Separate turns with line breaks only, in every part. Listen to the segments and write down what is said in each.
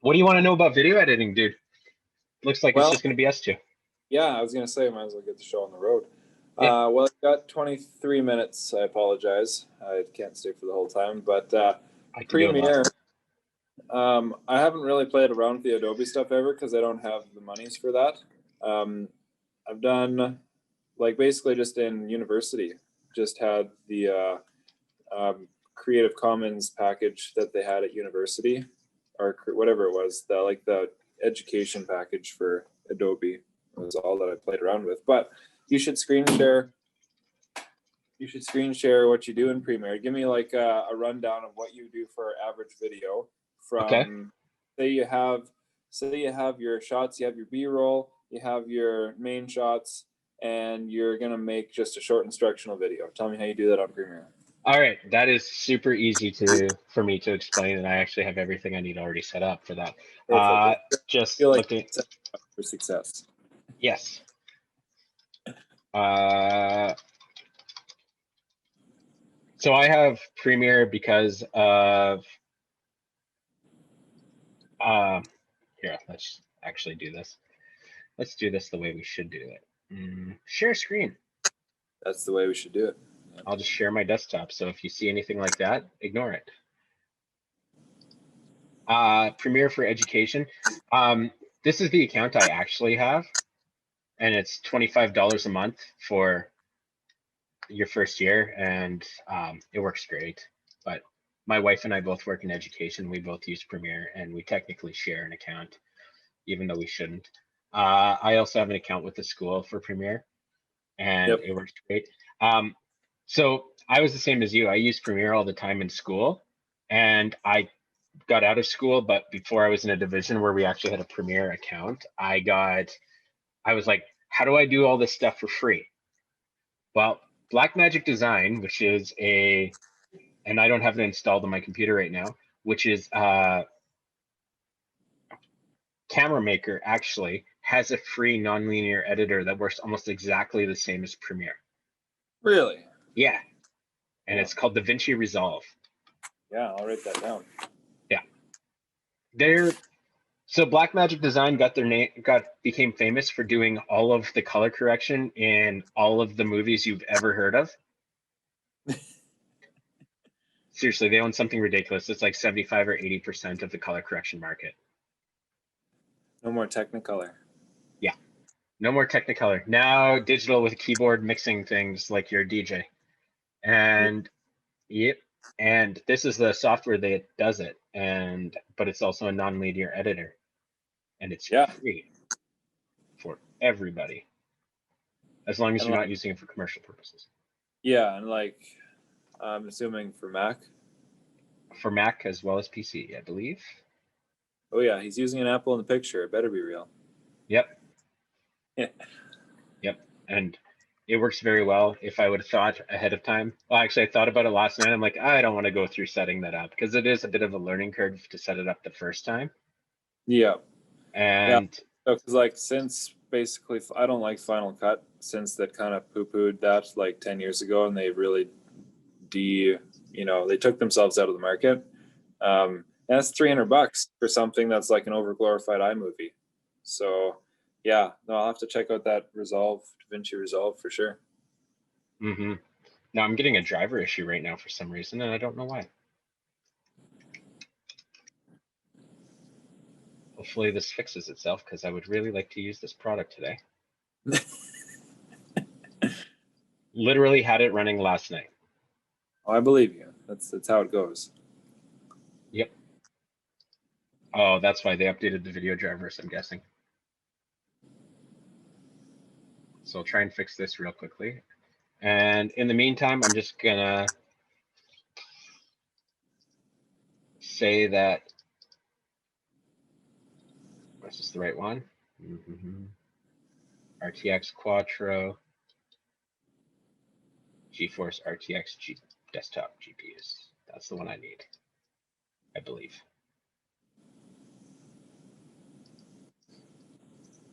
What do you want to know about video editing, dude? Looks like it's
Well,
just going to be us two.
yeah, I was gonna say, might as well get the show on the road.
Yeah,
Well, I've got 23 minutes. I apologize. I can't stay for the whole time, but
I can do it
Premiere.
less.
I haven't really played around with the Adobe stuff ever because I don't have the monies for that. I've done like basically just in university, just had the Creative Commons package that they had at university, or whatever it was, the education package for Adobe was all that I played around with. But you should screen share. You should screen share what you do in Premiere. Give me like a rundown of what you do for average video.
Okay.
From say you have your shots, you have your B-roll, you have your main shots, and you're gonna make just a short instructional video. Tell me how you do that on Premiere.
All right. That is super easy for me to explain, and I actually have everything I need already set up for that.
Perfect. I
Just
feel like
looking.
it's set up for success.
Yes. Uh, so I have Premiere because of here. Let's actually do this. Let's do this the way we should do it. Share screen.
That's the way we should do it. Yeah.
I'll just share my desktop. So if you see anything like that, ignore it. Premiere for Education. This is the account I actually have, and it's $25 a month for your first year, and it works great. But my wife and I both work in education. We both use Premiere, and we technically share an account, even though we shouldn't. I also have an account with the school for Premiere, and
Yep.
it works great. So I was the same as you. I used Premiere all the time in school, and I got out of school, but before I was in a division where we actually had a Premiere account, I was like, how do I do all this stuff for free? Well, Blackmagic Design, which is and I don't have it installed on my computer right now, which is Camera Maker actually has a free nonlinear editor that works almost exactly the same as Premiere.
Really?
Yeah. And it's called DaVinci Resolve.
Yeah, I'll write that down.
Yeah. So Blackmagic Design became famous for doing all of the color correction in all of the movies you've ever heard of. Seriously, they own something ridiculous. It's like 75 or 80% of the color correction market.
No more Technicolor.
Yeah. No more Technicolor. Now digital with a keyboard mixing things like your DJ. And yep. And this is the software that does it. But it's also a non-linear editor. And it's free for everybody, as long as you're not using it for commercial purposes.
Yeah, and like I'm assuming for Mac.
For Mac as well as PC, I believe.
Oh yeah, he's using an Apple in the picture. It better be real.
Yep.
Yeah.
Yep. And it works very well. If I would have thought ahead of time, well, actually, I thought about it last night. I'm like, I don't want to go through setting that up because it is a bit of a learning curve to set it up the first time.
Yeah.
And
yeah, because like since basically I don't like Final Cut since that kind of poo-pooed that like 10 years ago, and they really they took themselves out of the market. And that's $300 for something that's like an overglorified iMovie. So yeah, no, I'll have to check out that DaVinci Resolve for sure.
Mm-hmm. Now I'm getting a driver issue right now for some reason, and I don't know why. Hopefully this fixes itself because I would really like to use this product today. Literally had it running last night.
Oh, I believe you. That's how it goes.
Yep. Oh, that's why they updated the video drivers, I'm guessing. So I'll try and fix this real quickly. And in the meantime, I'm just gonna say that, is this the right one? RTX Quattro, GeForce RTX desktop GPUs. That's the one I need, I believe.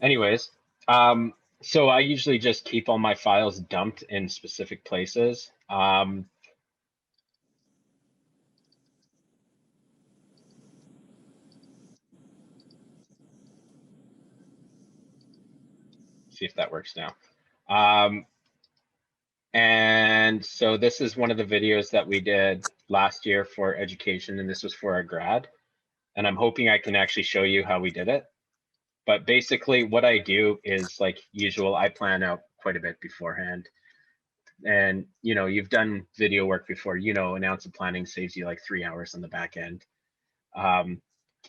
Anyways, so I usually just keep all my files dumped in specific places. see if that works now. And so this is one of the videos that we did last year for education, and this was for our grad. And I'm hoping I can actually show you how we did it. But basically what I do is, like usual, I plan out quite a bit beforehand. And you know, you've done video work before, you know, an ounce of planning saves you like 3 hours on the back end.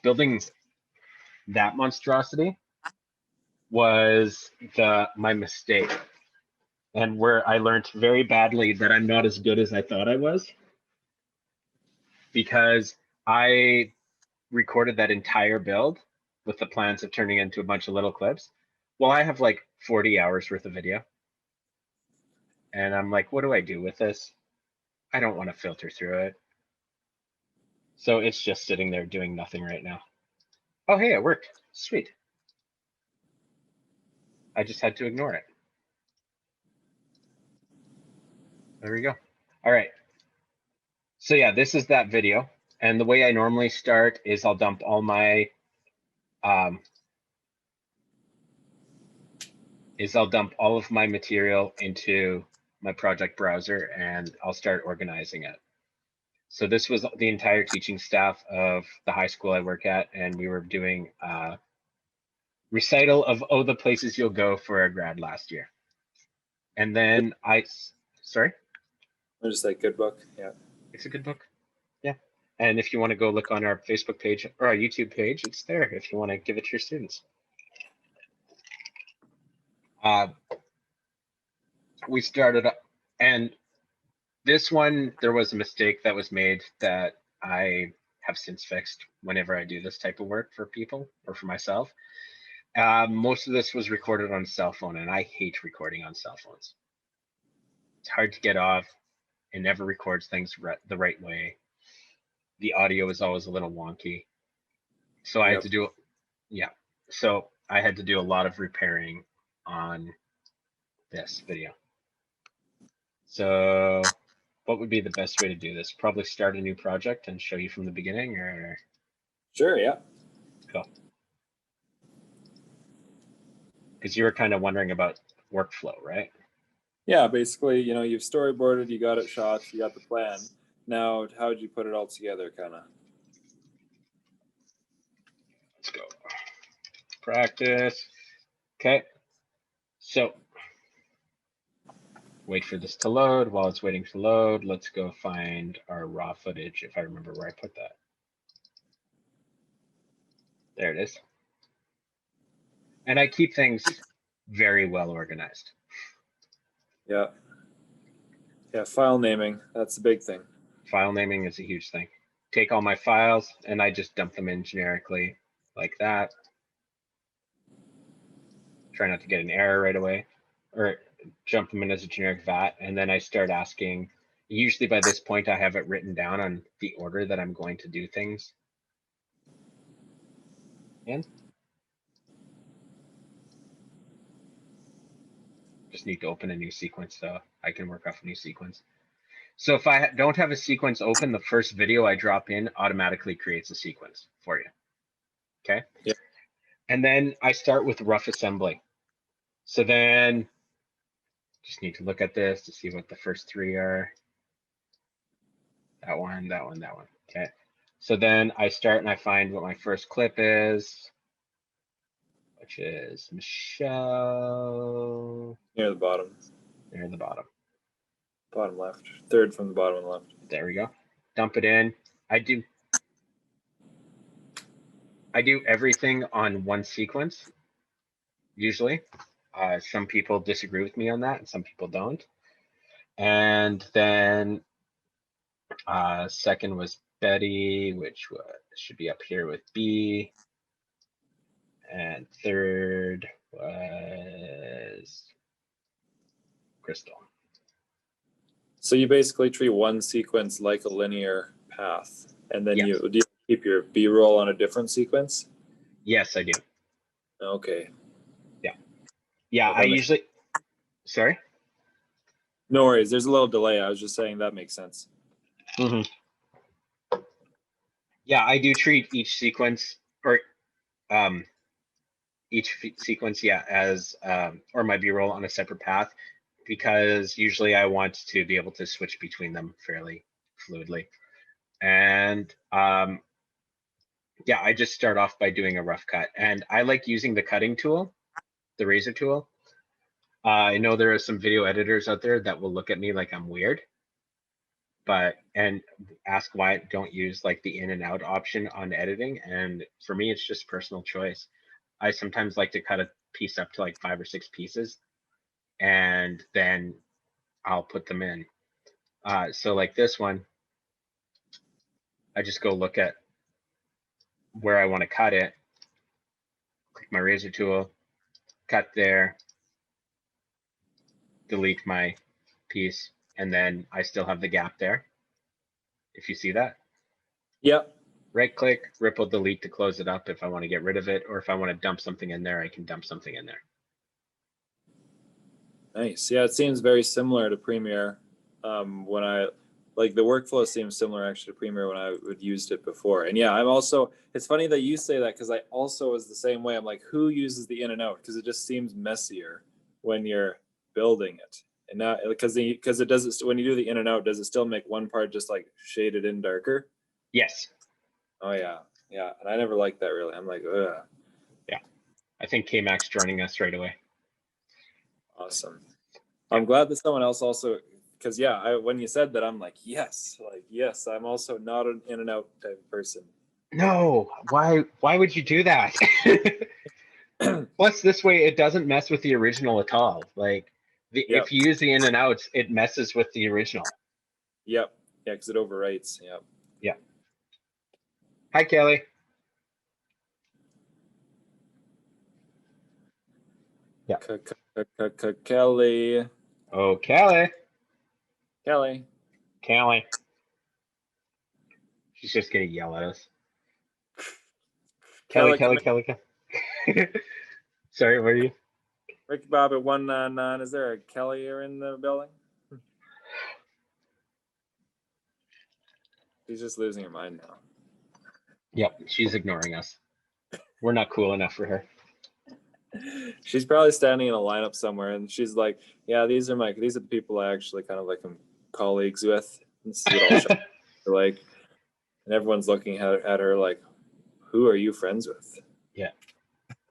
Building that monstrosity was my mistake, and where I learned very badly that I'm not as good as I thought I was, because I recorded that entire build with the plans of turning it into a bunch of little clips. Well, I have like 40 hours worth of video. And I'm like, what do I do with this? I don't want to filter through it. So it's just sitting there doing nothing right now. Oh, hey, it worked. Sweet. I just had to ignore it. There we go. All right. So yeah, this is that video. And the way I normally start is I'll dump all my I'll dump all of my material into my project browser, and I'll start organizing it. So this was the entire teaching staff of the high school I work at, and we were doing a recital of the places you'll go for a grad last year. And then sorry?
I just like good book. Yeah.
It's a good book. Yeah. And if you want to go look on our Facebook page or our YouTube page, it's there if you want to give it to your students. We started up, and this one, there was a mistake that was made that I have since fixed whenever I do this type of work for people or for myself. Most of this was recorded on a cell phone, and I hate recording on cell phones. It's hard to get off. It never records things the right way. The audio is always a little wonky. So I had to do, so I had to do a lot of repairing on this video. So what would be the best way to do this? Probably start a new project and show you from the beginning, or?
Sure, yeah.
Cool. Because you were kind of wondering about workflow, right?
Yeah, basically, you know, you've storyboarded, you got it shot, you got the plan. Now, how did you put it all together, kind of?
Let's go. Practice. Okay. So wait for this to load. While it's waiting to load, let's go find our raw footage, if I remember where I put that. There it is. And I keep things very well organized.
Yeah. Yeah, file naming, that's the big thing.
File naming is a huge thing. Take all my files and I just dump them in generically like that. Try not to get an error right away, or jump them in as a generic VAT. And then I start asking, usually by this point, I have it written down on the order that I'm going to do things in. Just need to open a new sequence so I can work off a new sequence. So if I don't have a sequence open, the first video I drop in automatically creates a sequence for you. Okay.
Yeah.
And then I start with rough assembly. So then just need to look at this to see what the first three are. That one, that one, that one. Okay. So then I start and I find what my first clip is, which is Michelle.
Near the bottom.
Near the bottom.
Bottom left. Third from the bottom on the left.
There we go. Dump it in. I do everything on one sequence, usually. Some people disagree with me on that, and some people don't. And then second was Betty, which should be up here with B. And third was Crystal.
So you basically treat one sequence like a linear path, and then
Yes.
do you keep your B-roll on a different sequence?
Yes, I do.
Okay.
Yeah,
Well,
I usually, sorry?
No worries. There's a little delay. I was just saying that makes sense.
Mm-hmm. Yeah, I do treat each sequence, or sequence, yeah, as or my B-roll on a separate path, because usually I want to be able to switch between them fairly fluidly. And yeah, I just start off by doing a rough cut, and I like using the cutting tool, the razor tool. I know there are some video editors out there that will look at me like I'm weird, and ask why I don't use like the in and out option on editing. And for me, it's just personal choice. I sometimes like to cut a piece up to like 5 or 6 pieces, and then I'll put them in. So like this one, I just go look at where I want to cut it, click my razor tool, cut there, delete my piece, and then I still have the gap there. If you see that,
Yep.
right click, ripple delete to close it up if I want to get rid of it, or if I want to dump something in there, I can dump something in there.
Nice. Yeah, it seems very similar to Premiere. When I like the workflow seems similar actually to Premiere when I would used it before. And yeah, I'm also. It's funny that you say that because I also was the same way. I'm like, who uses the in and out? Because it just seems messier when you're building it. And now because it does it when you do the in and out, does it still make one part just like shaded in darker?
Yes.
Oh yeah, yeah. And I never liked that really. I'm like, ugh.
Yeah, I think K-Max joining us right away.
Awesome. I'm glad that someone else also, because yeah, when you said that, I'm like, yes, I'm also not an in and out type of person.
No, why would you do that? Plus, this way it doesn't mess with the original at all. Like,
Yep.
if you use the in and outs, it messes with the original.
Yep. Yeah, because it overwrites. Yep.
Yeah. Hi, Kelly. Yeah.
Kelly.
Oh, Kelly.
Kelly.
Kelly. She's just gonna yell at us. Kelly. Sorry, what are you?
Ricky Bob at 199. Is there a Kelly here in the building? She's just losing her mind now.
Yep, she's ignoring us. We're not cool enough for her.
She's probably standing in a lineup somewhere, and she's like, "Yeah, these are the people I actually kind of like am colleagues with." This is what all like, and everyone's looking at her like, "Who are you friends with?"
Yeah.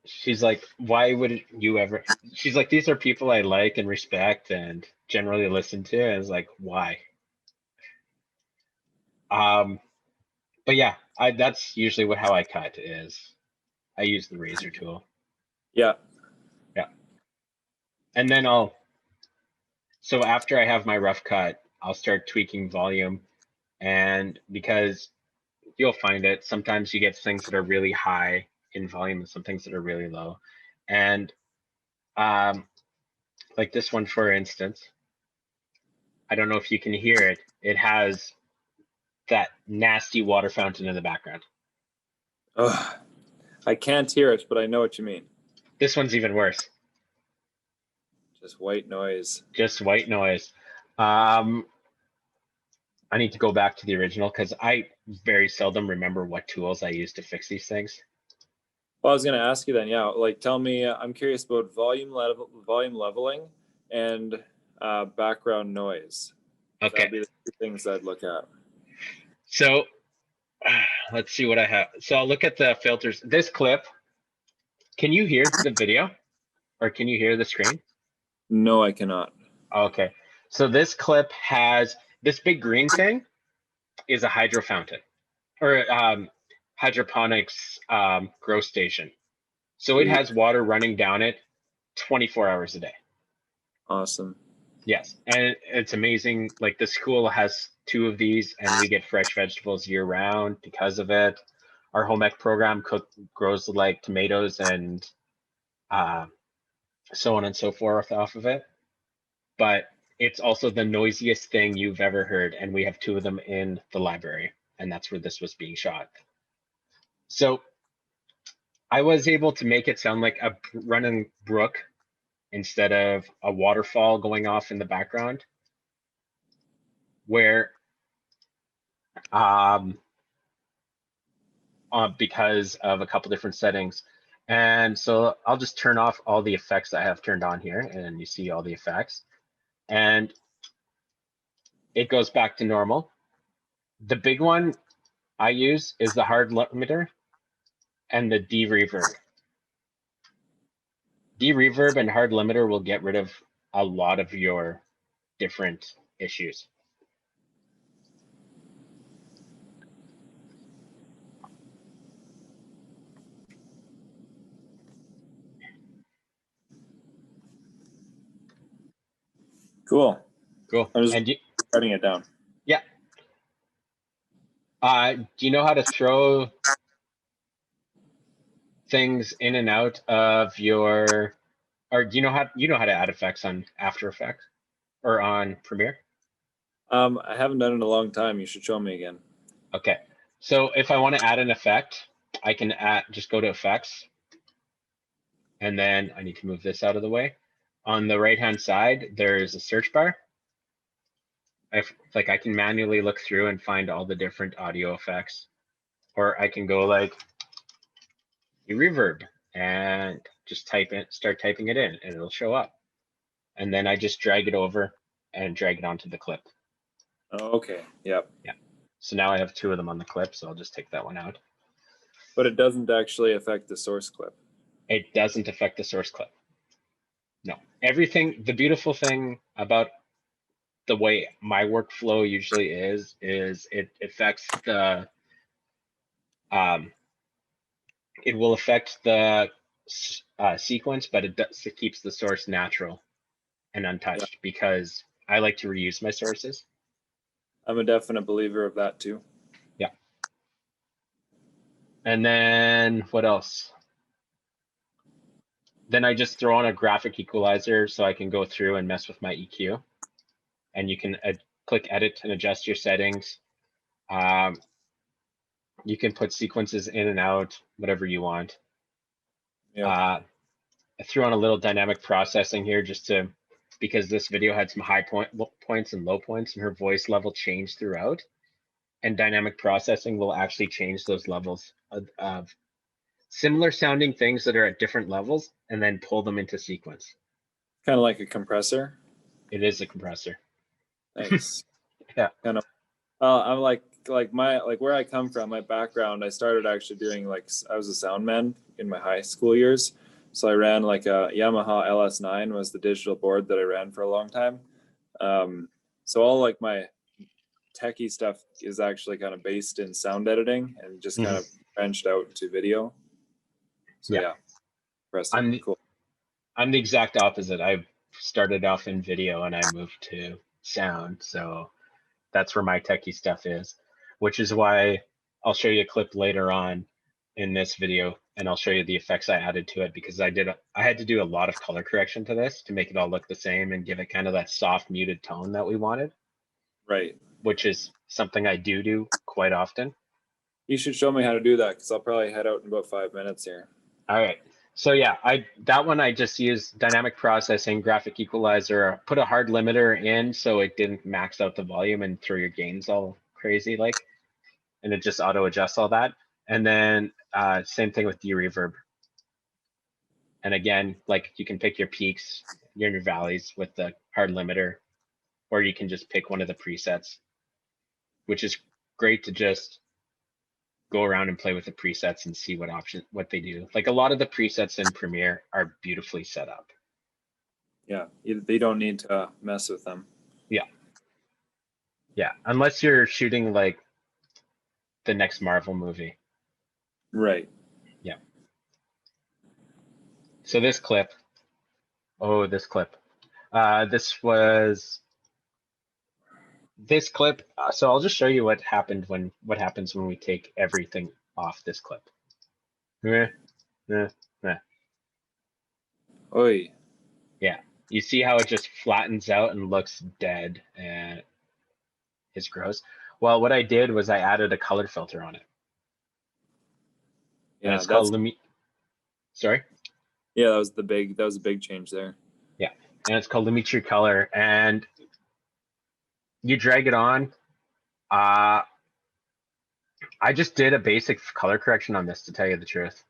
She's like, why would you ever? She's like, these are people I like and respect and generally listen to. And it's like, why? But yeah, that's usually how I cut is I use the razor tool.
Yeah.
Yeah. And then so after I have my rough cut, I'll start tweaking volume. And because you'll find it, sometimes you get things that are really high in volume and some things that are really low. And like this one, for instance, I don't know if you can hear it. It has that nasty water fountain in the background.
Ugh. I can't hear it, but I know what you mean.
This one's even worse.
Just white noise.
Just white noise. I need to go back to the original because I very seldom remember what tools I use to fix these things.
Well, I was going to ask you then, yeah, like tell me, I'm curious about volume leveling and background noise.
Okay.
That'd be the two things I'd look at.
So let's see what I have. So I'll look at the filters. This clip, can you hear the video or can you hear the screen?
No, I cannot.
Okay. So this clip has this big green thing is a hydro fountain or hydroponics grow station. So it has water running down it 24 hours a day.
Awesome.
Yes, and it's amazing. Like the school has 2 of these, and we get fresh vegetables year round because of it. Our home ec program grows like tomatoes and so on and so forth off of it. But it's also the noisiest thing you've ever heard, and we have 2 of them in the library, and that's where this was being shot. So I was able to make it sound like a running brook instead of a waterfall going off in the background, where because of a couple different settings. And so I'll just turn off all the effects that I have turned on here, and you see all the effects. And it goes back to normal. The big one I use is the hard limiter and the de-reverb. De-reverb and hard limiter will get rid of a lot of your different issues.
Cool.
Cool.
I'm just
And
writing it down.
yeah. Do you know how to throw things in and out of your, or do you know how to add effects on After Effects or on Premiere?
I haven't done it in a long time. You should show me again.
Okay. So if I want to add an effect, I can just go to effects. And then I need to move this out of the way. On the right-hand side, there's a search bar. I can manually look through and find all the different audio effects, or I can go like reverb and just start typing it in, and it'll show up. And then I just drag it over and drag it onto the clip.
Oh, okay. Yep.
Yeah. So now I have 2 of them on the clip, so I'll just take that one out.
But it doesn't actually affect the source clip.
It doesn't affect the source clip. No. Everything, the beautiful thing about the way my workflow usually is it affects the, it will affect the sequence, but it keeps the source natural and untouched because I like to reuse my sources.
I'm a definite believer of that too.
Yeah. And then what else? Then I just throw on a graphic equalizer so I can go through and mess with my EQ. And you can click edit and adjust your settings. You can put sequences in and out, whatever you want.
Yeah.
I threw on a little dynamic processing here because this video had some high points and low points, and her voice level changed throughout. And dynamic processing will actually change those levels of similar sounding things that are at different levels and then pull them into sequence.
Kind of like a compressor.
It is a compressor.
Nice.
Yeah.
Kind of. I'm like where I come from, my background, I started actually doing I was a sound man in my high school years. So I ran like a Yamaha LS9 was the digital board that I ran for a long time. So all like my techie stuff is actually kind of based in sound editing and just kind of branched out to video. So yeah. Cool.
I'm the exact opposite. I started off in video and I moved to sound. So that's where my techie stuff is, which is why I'll show you a clip later on in this video and I'll show you the effects I added to it because I had to do a lot of color correction to this to make it all look the same and give it kind of that soft muted tone that we wanted.
Right.
Which is something I do quite often.
You should show me how to do that because I'll probably head out in about 5 minutes here.
All right. So yeah, that one I just used dynamic processing, graphic equalizer, put a hard limiter in so it didn't max out the volume and throw your gains all crazy and it just auto adjusts all that. And then same thing with de-reverb. And again, you can pick your peaks, your valleys with the hard limiter, or you can just pick one of the presets, which is great to just go around and play with the presets and see what they do. Like a lot of the presets in Premiere are beautifully set up.
Yeah, they don't need to mess with them.
Yeah. Yeah, unless you're shooting like the next Marvel movie.
Right.
Yeah. So this clip, this clip. So I'll just show you what happens when we take everything off this clip.
Oi.
Yeah, you see how it just flattens out and looks dead and it's gross. Well, what I did was I added a color filter on it.
Yeah,
and it's called Sorry.
Yeah, that was a big change there.
Yeah, and it's called Lumetri Color, and you drag it on. I just did a basic color correction on this, to tell you the truth.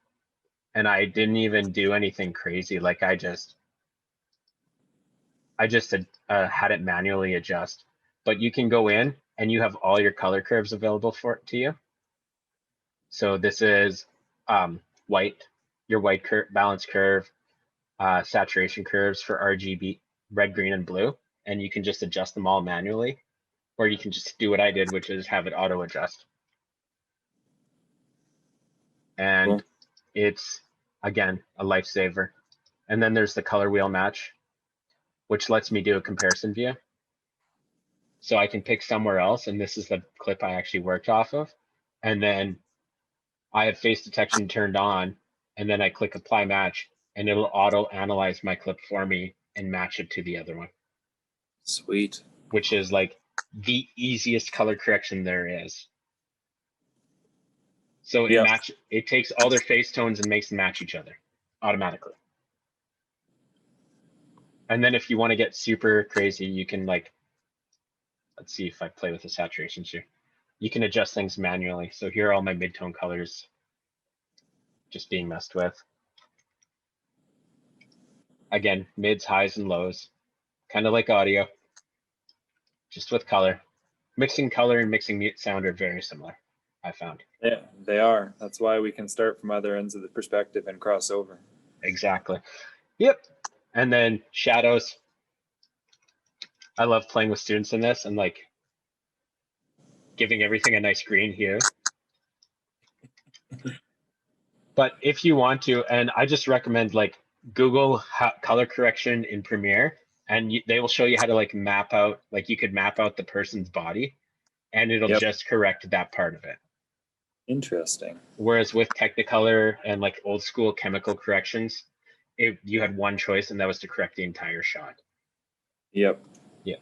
and I didn't even do anything crazy. Like I just had it manually adjust. But you can go in and you have all your color curves available to you. So this is white, your white balance curve, saturation curves for RGB, red, green, and blue, and you can just adjust them all manually, or you can just do what I did, which is have it auto adjust. And
Cool.
it's, again, a lifesaver. And then there's the color wheel match, which lets me do a comparison view. So I can pick somewhere else, and this is the clip I actually worked off of. And then I have face detection turned on, and then I click apply match, and it'll auto analyze my clip for me and match it to the other one,
Sweet.
which is like the easiest color correction there is. So
Yep.
it takes all their face tones and makes them match each other automatically. And then if you want to get super crazy, you can like, let's see if I play with the saturations here. You can adjust things manually. So here are all my mid-tone colors just being messed with. Again, mids, highs, and lows, kind of like audio, just with color. Mixing color and mixing mute sound are very similar, I found.
Yeah, they are. That's why we can start from other ends of the perspective and cross over.
Exactly. Yep. And then shadows. I love playing with students in this and like giving everything a nice green hue. But if you want to, and I just recommend like Google color correction in Premiere, and they will show you how to like map out, like you could map out the person's body and it'll just correct that part of it.
Interesting.
Whereas with Technicolor and like old school chemical corrections, you had one choice and that was to correct the entire shot.
Yep.
Yeah.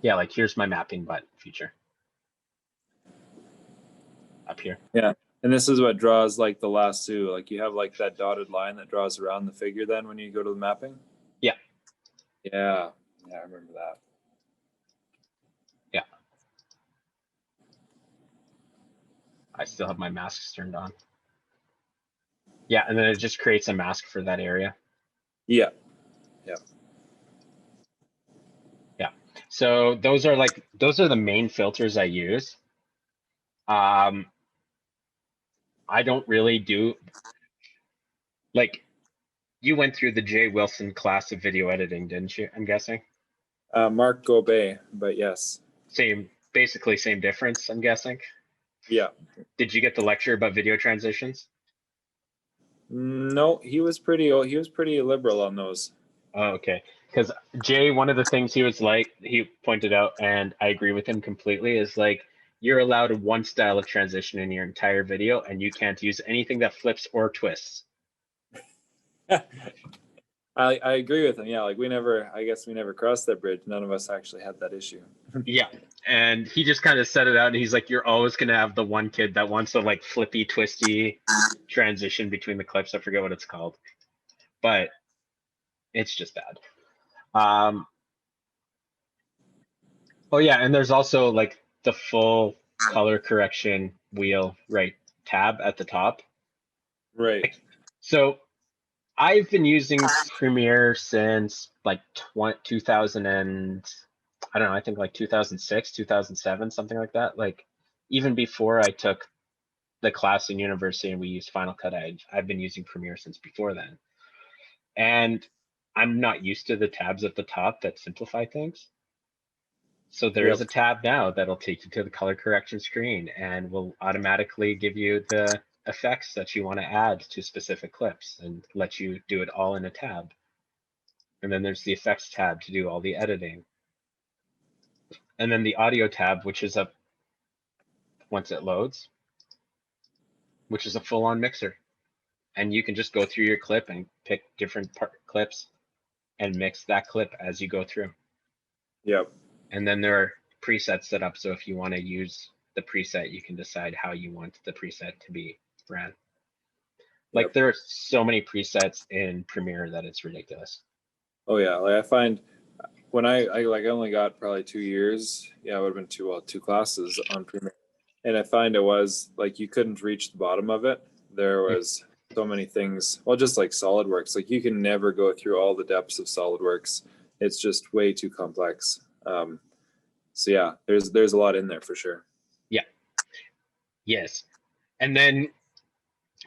Yeah, like here's my mapping button feature. Up here.
Yeah. And this is what draws like the lasso. Like you have like that dotted line that draws around the figure then when you go to the mapping?
Yeah.
Yeah. Yeah, I remember that.
Yeah. I still have my masks turned on. Yeah, and then it just creates a mask for that area.
Yeah. Yeah.
Yeah. So those are the main filters I use. I don't really do, like, you went through the Jay Wilson class of video editing, didn't you? I'm guessing.
Mark Gobet, but yes.
Basically same difference, I'm guessing.
Yeah.
Did you get the lecture about video transitions?
No, he was pretty liberal on those.
Oh, okay. Because Jay, one of the things he pointed out, and I agree with him completely, is like, you're allowed one style of transition in your entire video, and you can't use anything that flips or twists.
I agree with him. Yeah, like I guess we never crossed that bridge. None of us actually had that issue.
Yeah. And he just kind of set it out, and he's like, you're always going to have the one kid that wants to like flippy, twisty transition between the clips. I forget what it's called, but it's just bad. Oh yeah, and there's also like the full color correction wheel, right, tab at the top.
Right.
So I've been using Premiere since like 2000 and I don't know, I think like 2006, 2007, something like that. Like even before I took the class in university and we used Final Cut, I've been using Premiere since before then. And I'm not used to the tabs at the top that simplify things. So there is a tab now that'll take you to the color correction screen and will automatically give you the effects that you want to add to specific clips and let you do it all in a tab. And then there's the effects tab to do all the editing. And then the audio tab, which is up once it loads, which is a full-on mixer. And you can just go through your clip and pick different clips and mix that clip as you go through.
Yep.
And then there are presets set up. So if you want to use the preset, you can decide how you want the preset to be ran. Like there are so many presets in Premiere that it's ridiculous.
Oh yeah, like I find when I only got probably 2 years. Yeah, it would have been two classes on Premiere, and I find it was like you couldn't reach the bottom of it. there was so many things. Well, just like SolidWorks, like you can never go through all the depths of SolidWorks. It's just way too complex. So yeah, there's a lot in there for sure.
Yeah. Yes. And then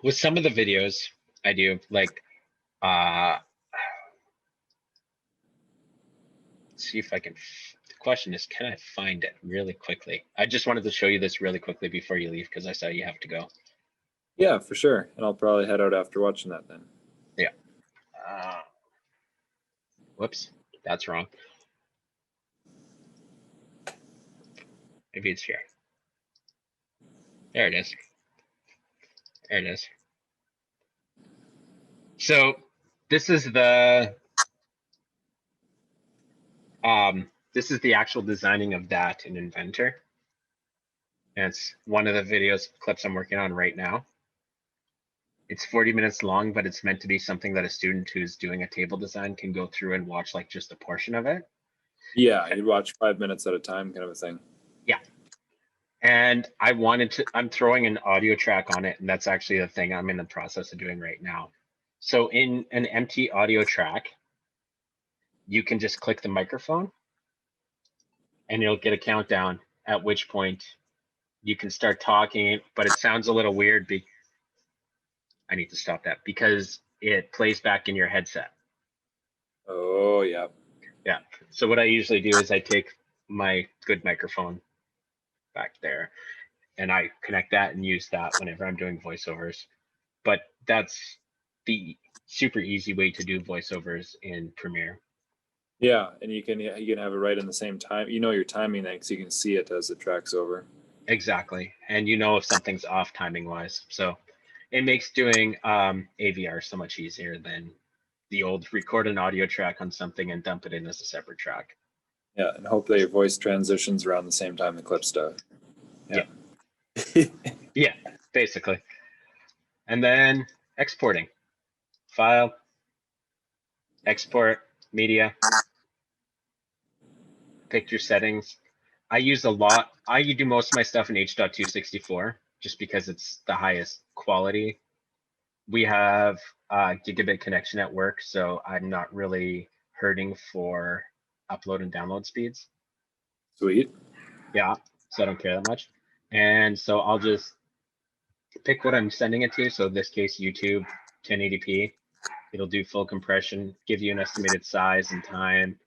with some of the videos I do, like, let's see if I can. The question is, can I find it really quickly? I just wanted to show you this really quickly before you leave because I saw you have to go.
Yeah, for sure. And I'll probably head out after watching that then.
Yeah. Whoops, that's wrong. Maybe it's here. There it is. There it is. So this is the actual designing of that in Inventor. And it's one of the videos clips I'm working on right now. It's 40 minutes long, but it's meant to be something that a student who's doing a table design can go through and watch like just a portion of it.
Yeah, you'd watch 5 minutes at a time kind of a thing.
Yeah. And I'm throwing an audio track on it, and that's actually the thing I'm in the process of doing right now. So in an empty audio track, you can just click the microphone and it'll get a countdown, at which point you can start talking, but it sounds a little weird. I need to stop that because it plays back in your headset.
Oh, yeah.
Yeah. So what I usually do is I take my good microphone back there and I connect that and use that whenever I'm doing voiceovers. But that's the super easy way to do voiceovers in Premiere.
Yeah, and you can have it right in the same time. You know your timing then because you can see it as it tracks over.
Exactly. And you know if something's off timing wise. So it makes doing AVR so much easier than the old record an audio track on something and dump it in as a separate track.
Yeah, and hope that your voice transitions around the same time the clip stuff.
Yeah. Yeah, basically. And then exporting. File, export, media, pick your settings. I do most of my stuff in H.264 just because it's the highest quality. We have a gigabit connection at work, so I'm not really hurting for upload and download speeds.
Sweet.
Yeah, so I don't care that much. And so I'll just pick what I'm sending it to. So in this case, YouTube 1080p. It'll do full compression, give you an estimated size and time.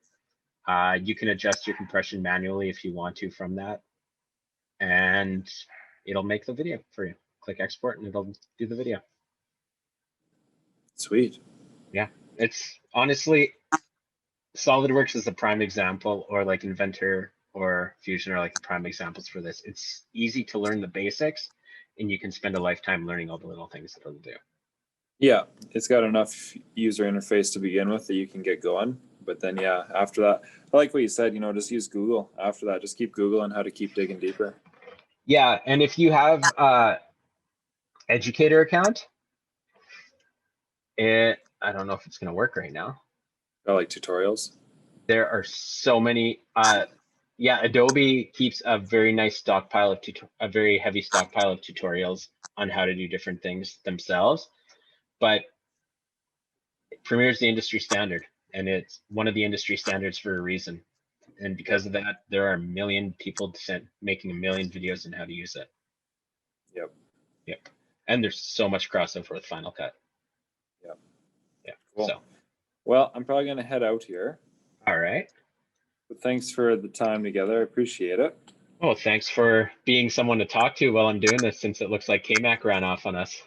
You can adjust your compression manually if you want to from that. And it'll make the video for you. Click export and it'll do the video.
Sweet.
Yeah, it's honestly, SolidWorks is a prime example, or like Inventor or Fusion are like prime examples for this. It's easy to learn the basics and you can spend a lifetime learning all the little things that it'll do.
Yeah, it's got enough user interface to begin with that you can get going. But then, yeah, after that, I like what you said, just use Google. After that, just keep Googling how to keep digging deeper.
Yeah, and if you have educator account, I don't know if it's going to work right now.
I like tutorials.
There are so many. Yeah, Adobe keeps a very nice stockpile of a very heavy stockpile of tutorials on how to do different things themselves. But Premiere is the industry standard, and it's one of the industry standards for a reason. And because of that, there are a million people making a million videos on how to use it.
Yep.
Yep. And there's so much crossover with Final Cut.
Yep.
Yeah.
Cool.
So.
Well, I'm probably going to head out here.
All right.
But thanks for the time together. I appreciate it.
Oh, thanks for being someone to talk to while I'm doing this, since it looks like KMAC ran off on us.